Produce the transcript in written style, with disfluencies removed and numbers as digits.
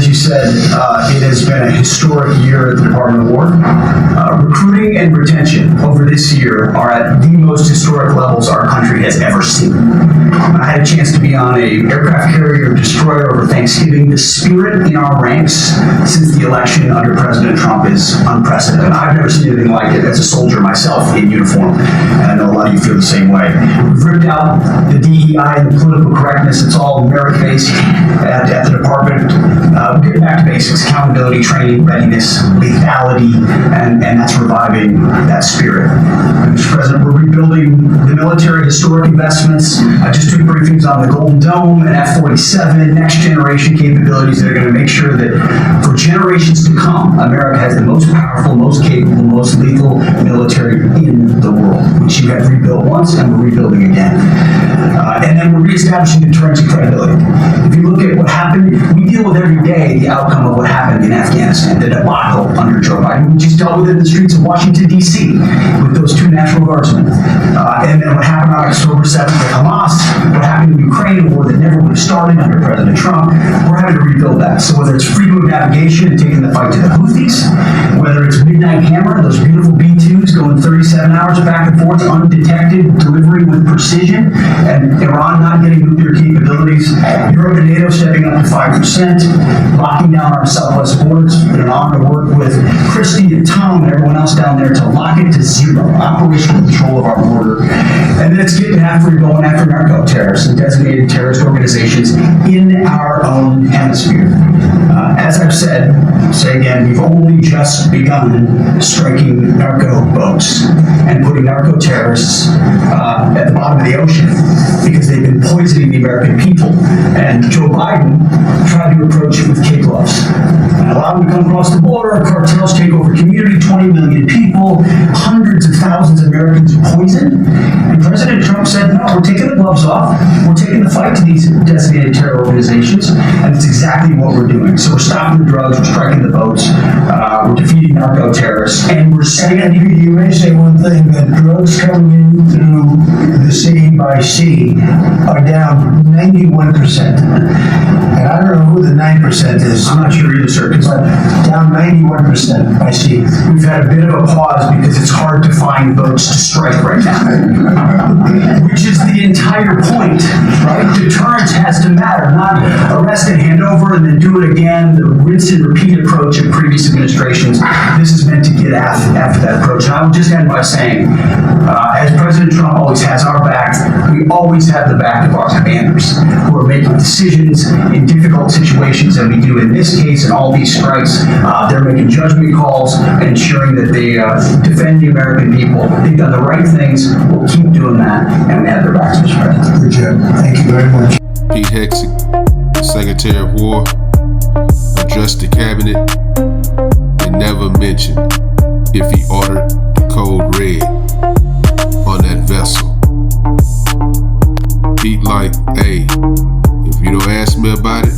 as you said, it has been a historic year at the Department of War. Recruiting and retention over this year are at the most historic levels our country has ever seen. I had a chance to be on a aircraft carrier destroyer over Thanksgiving. The spirit in our ranks since the election under President Trump is unprecedented. I've never seen anything like it as a soldier myself in uniform, and I know a lot of you feel the same way. We've ripped out the DEI and the political correctness. It's all merit-based at the department. Getting back to basics: accountability, training, readiness, lethality, and that's reviving that spirit. Mr. President, we're rebuilding the military, historic investments. I just took briefings on the Golden Dome and F-47, next generation capabilities that are going to make sure that for generations to come, America has the most powerful, most capable, most lethal military in the world, which you have rebuilt once and we're rebuilding again. And then we're reestablishing deterrence and credibility. If you look at what happened, we deal with every day the outcome of what happened in Afghanistan, the debacle under Joe Biden. We just dealt with it in the streets of Washington, D.C. with those two National Guardsmen. And then what happened on October 7th with Hamas, what happened in Ukraine, a war that never would have started under President Trump, we're having to rebuild that. So whether it's freedom of navigation and taking the fight to the Houthis, whether it's Midnight Hammer, those beautiful B-2s going 37 hours back and forth undetected, delivering with precision, and Iran not getting nuclear capabilities, Europe and NATO stepping up to 5%, locking down our southwest borders. It's been an honor to work with Christy and Tom and everyone else down there to lock it to zero, operational control of our border. And then it's getting after going after narco terrorists and designated terrorist organizations in our own hemisphere. As I've said, say again, we've only just begun striking narco boats and putting narco terrorists at the bottom of the ocean because they've been poisoning the American people. And Joe Biden tried to approach it with kid gloves and allow them to come across the border. Cartels take over community, 20 million people, hundreds of thousands of Americans poisoned. And President Trump said, no, we're taking the gloves off. We're taking the fight to these designated terror organizations, and it's exactly what we're doing. So we're stopping the drugs, we're striking the boats, we're defeating narco terrorists, and we're setting up. You may say one thing, that drugs coming in through the city by sea are down 91%. And I don't know who the 9% is. I'm not sure either, sir. But down 91% by sea. We've had a bit of a pause because it's hard to find boats to strike right now. Which is the entire point, right? Deterrence has to matter, not arrest and hand over and then do it again, the rinse and repeat approach of previous administrations. This is meant to get after that approach. And I would just end by saying, as President Trump always has our back, we always have the back of our commanders who are making decisions in difficult situations, and we do in this case and all these strikes. They're making judgment calls and ensuring that they defend the American people. They've done the right things. We'll keep doing that, and we have their backs, Mr. President. Good job. Thank you very much. Pete Hegseth, Secretary of War, addressed the cabinet and never mentioned if he ordered the code red on that vessel. Pete like, hey, if you don't ask me about it,